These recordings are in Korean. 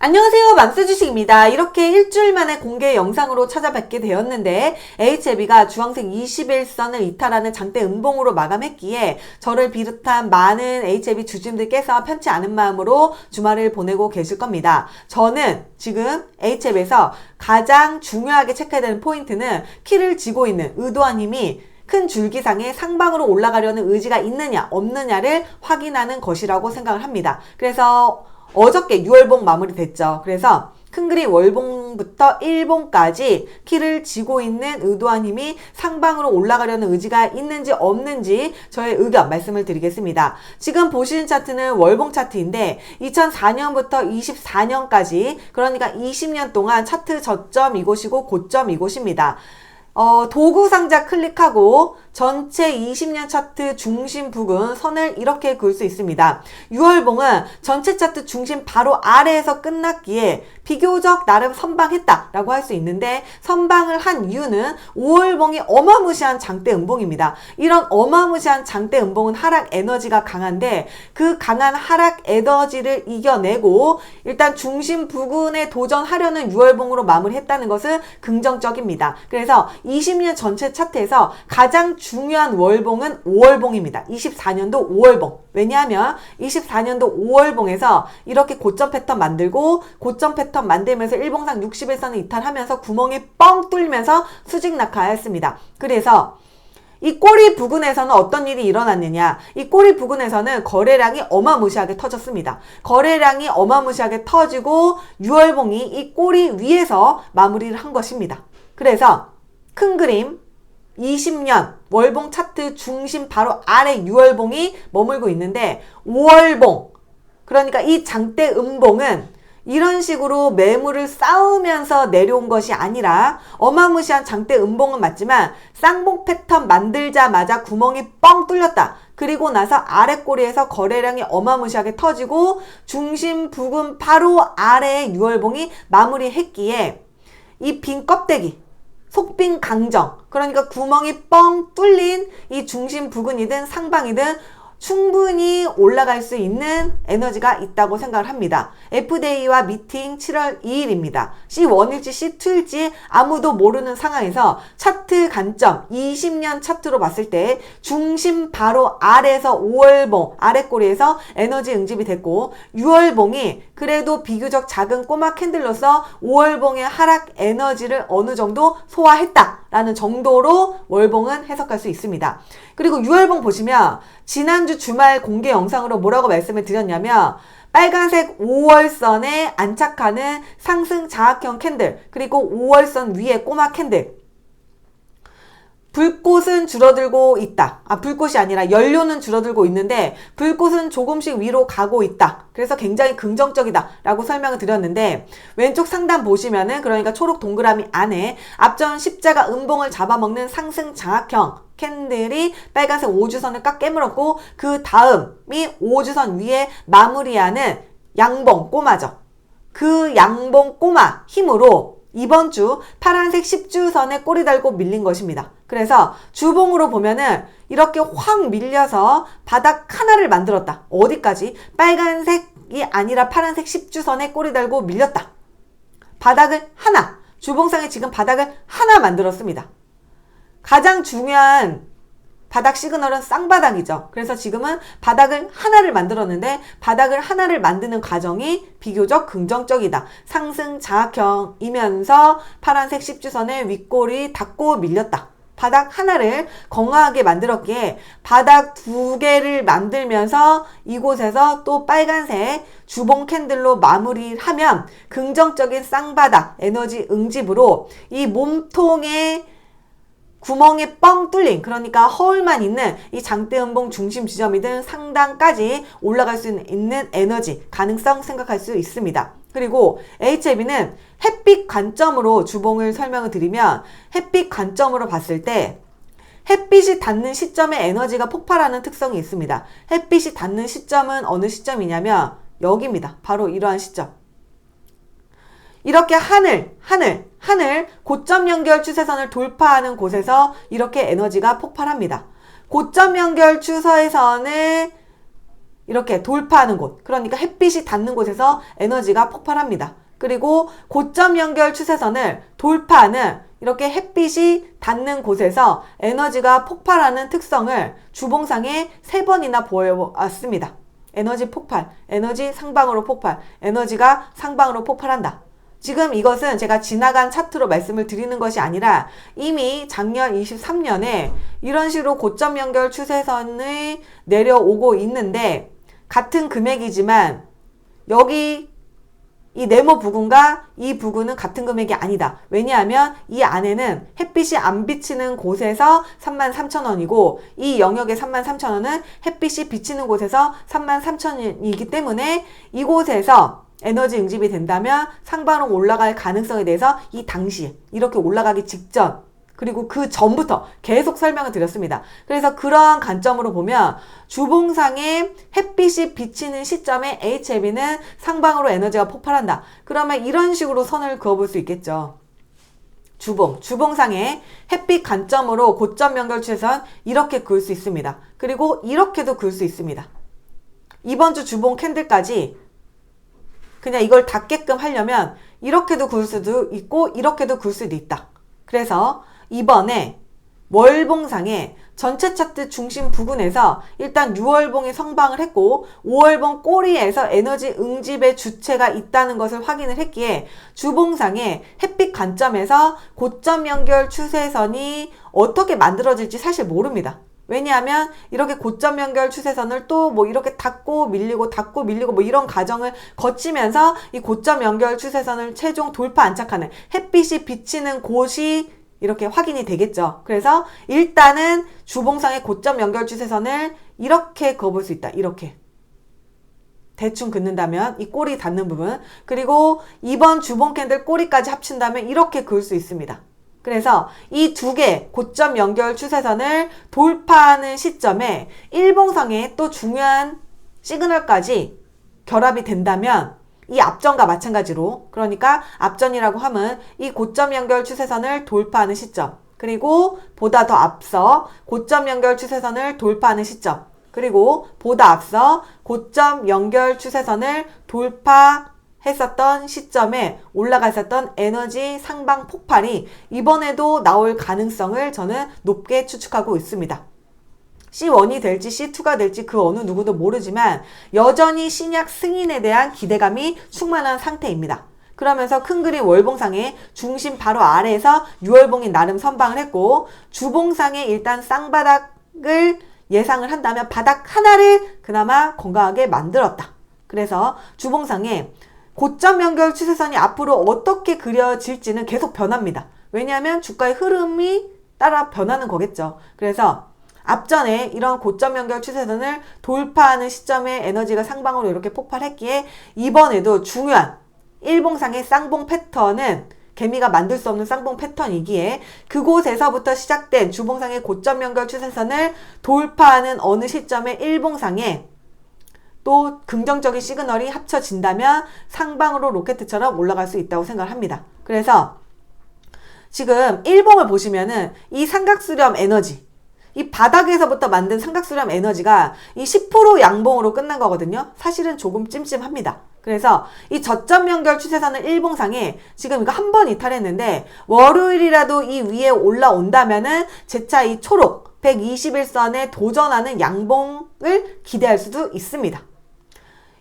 안녕하세요, 맘스주식입니다. 이렇게 일주일 만에 공개 영상으로 찾아뵙게 되었는데 HLB가 주황색 21선을 이탈하는 장대 음봉으로 마감했기에 저를 비롯한 많은 HLB 주주님들께서 편치 않은 마음으로 주말을 보내고 계실 겁니다. 저는 지금 HLB에서 가장 중요하게 체크해야 되는 포인트는 키를 쥐고 있는 의도한 힘이 큰 줄기상에 상방으로 올라가려는 의지가 있느냐 없느냐를 확인하는 것이라고 생각을 합니다. 그래서 어저께 6월봉 마무리됐죠. 그래서 큰 그림 월봉부터 1봉까지 키를 쥐고 있는 의도한 힘이 상방으로 올라가려는 의지가 있는지 없는지 저의 의견 말씀을 드리겠습니다. 지금 보시는 차트는 월봉 차트인데 2004년부터 24년까지 그러니까 20년 동안 차트 저점 이곳이고 고점 이곳입니다. 도구 상자 클릭하고 전체 20년 차트 중심 부근 선을 이렇게 그을 수 있습니다. 6월봉은 전체 차트 중심 바로 아래에서 끝났기에 비교적 나름 선방했다라고 할 수 있는데 선방을 한 이유는 5월봉이 어마무시한 장대 음봉입니다. 이런 어마무시한 장대 음봉은 하락 에너지가 강한데 그 강한 하락 에너지를 이겨내고 일단 중심 부근에 도전하려는 6월봉으로 마무리했다는 것은 긍정적입니다. 그래서 20년 전체 차트에서 가장 중요한 월봉은 5월봉입니다. 24년도 5월봉. 왜냐하면 24년도 5월봉에서 이렇게 고점 패턴 만들고 고점 패턴 만들면서 일봉상 61선을 이탈하면서 구멍이 뻥 뚫리면서 수직 낙하했습니다. 그래서 이 꼬리 부근에서는 어떤 일이 일어났느냐. 이 꼬리 부근에서는 거래량이 어마무시하게 터졌습니다. 거래량이 어마무시하게 터지고 6월봉이 이 꼬리 위에서 마무리를 한 것입니다. 그래서 큰 그림 20년 월봉 차트 중심 바로 아래 6월봉이 머물고 있는데 5월봉 그러니까 이 장대 음봉은 이런 식으로 매물을 쌓으면서 내려온 것이 아니라 어마무시한 장대 음봉은 맞지만 쌍봉 패턴 만들자마자 구멍이 뻥 뚫렸다. 그리고 나서 아래 꼬리에서 거래량이 어마무시하게 터지고 중심 부근 바로 아래에 6월봉이 마무리했기에 이 빈 껍데기 속빈 강정 그러니까 구멍이 뻥 뚫린 이 중심 부근이든 상방이든 충분히 올라갈 수 있는 에너지가 있다고 생각을 합니다. FDA와 미팅 7월 2일입니다. C1일지 C2일지 아무도 모르는 상황에서 차트 관점 20년 차트로 봤을 때 중심 바로 아래에서 5월봉 아래꼬리에서 에너지 응집이 됐고 6월봉이 그래도 비교적 작은 꼬마 캔들로서 5월봉의 하락 에너지를 어느 정도 소화했다라는 정도로 월봉은 해석할 수 있습니다. 그리고 6월봉 보시면 지난주 주말 공개 영상으로 뭐라고 말씀을 드렸냐면 빨간색 5월선에 안착하는 상승 자학형 캔들 그리고 5월선 위에 꼬마 캔들 불꽃은 줄어들고 있다. 불꽃이 아니라 연료는 줄어들고 있는데 불꽃은 조금씩 위로 가고 있다. 그래서 굉장히 긍정적이다 라고 설명을 드렸는데 왼쪽 상단 보시면은 그러니까 초록 동그라미 안에 앞전 십자가 음봉을 잡아먹는 상승 장악형 캔들이 빨간색 5주선을 꽉 깨물었고 그 다음이 5주선 위에 마무리하는 양봉 꼬마죠. 그 양봉 꼬마 힘으로 이번 주 파란색 10주선에 꼬리 달고 밀린 것입니다. 그래서 주봉으로 보면은 이렇게 확 밀려서 바닥 하나를 만들었다. 어디까지? 빨간색이 아니라 파란색 10주선에 꼬리 달고 밀렸다. 바닥을 하나, 주봉상에 지금 바닥을 하나 만들었습니다. 가장 중요한 바닥 시그널은 쌍바닥이죠. 그래서 지금은 바닥을 하나를 만들었는데 바닥을 하나를 만드는 과정이 비교적 긍정적이다. 상승 자학형이면서 파란색 10주선에 윗골이 닿고 밀렸다. 바닥 하나를 건강하게 만들었기에 바닥 두 개를 만들면서 이곳에서 또 빨간색 주봉 캔들로 마무리를 하면 긍정적인 쌍바닥 에너지 응집으로 이 몸통의 구멍에 뻥 뚫린 그러니까 허울만 있는 이 장대 음봉 중심 지점이든 상단까지 올라갈 수 있는 에너지 가능성 생각할 수 있습니다. 그리고 HLB는 햇빛 관점으로 주봉을 설명을 드리면 햇빛 관점으로 봤을 때 햇빛이 닿는 시점에 에너지가 폭발하는 특성이 있습니다. 햇빛이 닿는 시점은 어느 시점이냐면 여기입니다. 바로 이러한 시점. 이렇게 하늘 고점 연결 추세선을 돌파하는 곳에서 이렇게 에너지가 폭발합니다. 고점 연결 추세선을 이렇게 돌파하는 곳, 그러니까 햇빛이 닿는 곳에서 에너지가 폭발합니다. 그리고 고점 연결 추세선을 돌파하는 이렇게 햇빛이 닿는 곳에서 에너지가 폭발하는 특성을 주봉상에 3번이나 보여왔습니다. 에너지 폭발, 에너지 상방으로 폭발, 에너지가 상방으로 폭발한다. 지금 이것은 제가 지나간 차트로 말씀을 드리는 것이 아니라 이미 작년 23년에 이런 식으로 고점 연결 추세선이 내려오고 있는데 같은 금액이지만 여기 이 네모 부근과 이 부근은 같은 금액이 아니다. 왜냐하면 이 안에는 햇빛이 안 비치는 곳에서 33,000원이고 이 영역의 33,000원은 햇빛이 비치는 곳에서 33,000원이기 때문에 이곳에서 에너지 응집이 된다면 상방으로 올라갈 가능성에 대해서 이 당시 이렇게 올라가기 직전 그리고 그 전부터 계속 설명을 드렸습니다. 그래서 그러한 관점으로 보면 주봉상에 햇빛이 비치는 시점에 HLB는 상방으로 에너지가 폭발한다. 그러면 이런 식으로 선을 그어볼 수 있겠죠. 주봉상에 햇빛 관점으로 고점 연결 추세선 이렇게 그을 수 있습니다. 그리고 이렇게도 그을 수 있습니다. 이번 주 주봉 캔들까지 그냥 이걸 닫게끔 하려면 이렇게도 그을 수도 있고 이렇게도 그을 수도 있다. 그래서 이번에 월봉상에 전체 차트 중심 부근에서 일단 6월봉이 성방을 했고 5월봉 꼬리에서 에너지 응집의 주체가 있다는 것을 확인을 했기에 주봉상에 햇빛 관점에서 고점 연결 추세선이 어떻게 만들어질지 사실 모릅니다. 왜냐하면 이렇게 고점 연결 추세선을 또 뭐 이렇게 닫고 밀리고 뭐 이런 과정을 거치면서 이 고점 연결 추세선을 최종 돌파 안착하는 햇빛이 비치는 곳이 이렇게 확인이 되겠죠. 그래서 일단은 주봉상의 고점 연결 추세선을 이렇게 그어볼 수 있다. 이렇게 대충 긋는다면 이 꼬리 닿는 부분 그리고 이번 주봉 캔들 꼬리까지 합친다면 이렇게 그을 수 있습니다. 그래서 이 두 개 고점 연결 추세선을 돌파하는 시점에 일봉상에 또 중요한 시그널까지 결합이 된다면 이 앞전과 마찬가지로 그러니까 앞전이라고 하면 이 고점 연결 추세선을 돌파하는 시점 그리고 보다 더 앞서 고점 연결 추세선을 돌파하는 시점 그리고 보다 앞서 고점 연결 추세선을 돌파했었던 시점에 올라갔었던 에너지 상방 폭발이 이번에도 나올 가능성을 저는 높게 추측하고 있습니다. C1이 될지 C2가 될지 그 어느 누구도 모르지만 여전히 신약 승인에 대한 기대감이 충만한 상태입니다. 그러면서 큰 그림 월봉상의 중심 바로 아래에서 6월봉이 나름 선방을 했고 주봉상에 일단 쌍바닥을 예상을 한다면 바닥 하나를 그나마 건강하게 만들었다. 그래서 주봉상에 고점 연결 추세선이 앞으로 어떻게 그려질지는 계속 변합니다. 왜냐하면 주가의 흐름이 따라 변하는 거겠죠. 그래서 앞전에 이런 고점 연결 추세선을 돌파하는 시점에 에너지가 상방으로 이렇게 폭발했기에 이번에도 중요한 일봉상의 쌍봉 패턴은 개미가 만들 수 없는 쌍봉 패턴이기에 그곳에서부터 시작된 주봉상의 고점 연결 추세선을 돌파하는 어느 시점에 일봉상에 또 긍정적인 시그널이 합쳐진다면 상방으로 로켓처럼 올라갈 수 있다고 생각을 합니다. 그래서 지금 일봉을 보시면은 이 삼각수렴 에너지 이 바닥에서부터 만든 삼각수렴 에너지가 이 10% 양봉으로 끝난 거거든요. 사실은 조금 찜찜합니다. 그래서 이 저점 연결 추세선을 일봉상에 지금 이거 한 번 이탈했는데 월요일이라도 이 위에 올라온다면은 재차 이 초록 121선에 도전하는 양봉을 기대할 수도 있습니다.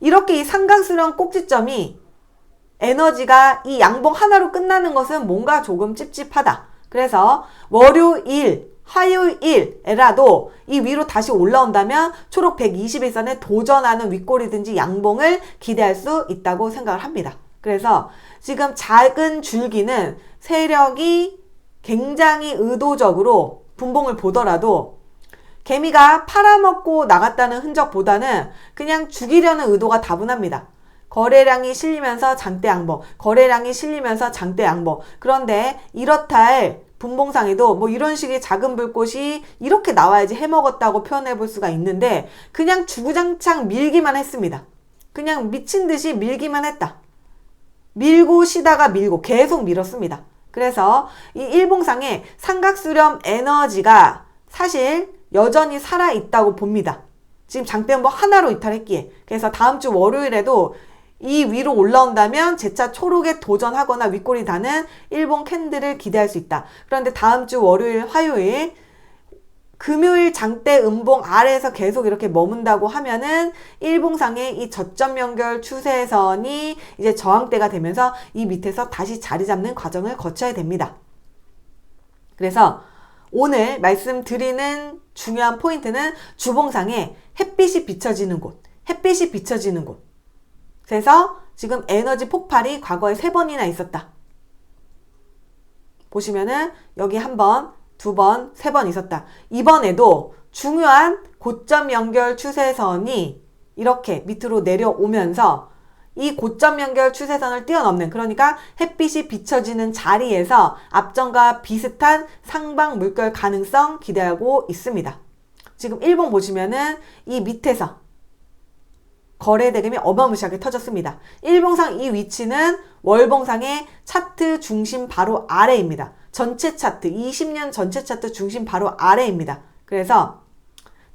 이렇게 이 삼각수렴 꼭지점이 에너지가 이 양봉 하나로 끝나는 것은 뭔가 조금 찝찝하다. 그래서 월요일 화요일에라도 이 위로 다시 올라온다면 초록 121선에 도전하는 윗골이든지 양봉을 기대할 수 있다고 생각을 합니다. 그래서 지금 작은 줄기는 세력이 굉장히 의도적으로 분봉을 보더라도 개미가 팔아먹고 나갔다는 흔적보다는 그냥 죽이려는 의도가 다분합니다. 거래량이 실리면서 장대 양봉, 거래량이 실리면서 장대 양봉. 그런데 이렇다 할 분봉상에도 뭐 이런 식의 작은 불꽃이 이렇게 나와야지 해먹었다고 표현해 볼 수가 있는데 그냥 주구장창 밀기만 했습니다. 그냥 미친 듯이 밀기만 했다. 밀고 쉬다가 밀고 계속 밀었습니다. 그래서 이 일봉상의 삼각수렴 에너지가 사실 여전히 살아있다고 봅니다. 지금 장대음봉 하나로 이탈했기에. 그래서 다음 주 월요일에도 이 위로 올라온다면 재차 초록에 도전하거나 윗골이 다는 일봉 캔들을 기대할 수 있다. 그런데 다음 주 월요일, 화요일, 금요일 장대 음봉 아래에서 계속 이렇게 머문다고 하면은 일봉상의 이 저점 연결 추세선이 이제 저항대가 되면서 이 밑에서 다시 자리 잡는 과정을 거쳐야 됩니다. 그래서 오늘 말씀드리는 중요한 포인트는 주봉상에 햇빛이 비춰지는 곳, 햇빛이 비춰지는 곳. 그래서 지금 에너지 폭발이 과거에 3번이나 있었다. 보시면은 여기 한 번, 2번, 3번 있었다. 이번에도 중요한 고점 연결 추세선이 이렇게 밑으로 내려오면서 이 고점 연결 추세선을 뛰어넘는, 그러니까 햇빛이 비춰지는 자리에서 앞전과 비슷한 상방 물결 가능성 기대하고 있습니다. 지금 일봉 보시면은 이 밑에서 거래 대금이 어마무시하게 터졌습니다. 일봉상 이 위치는 월봉상의 차트 중심 바로 아래입니다. 전체 차트, 20년 전체 차트 중심 바로 아래입니다. 그래서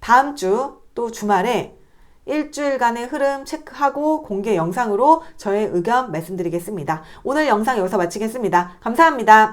다음 주 또 주말에 일주일간의 흐름 체크하고 공개 영상으로 저의 의견 말씀드리겠습니다. 오늘 영상 여기서 마치겠습니다. 감사합니다.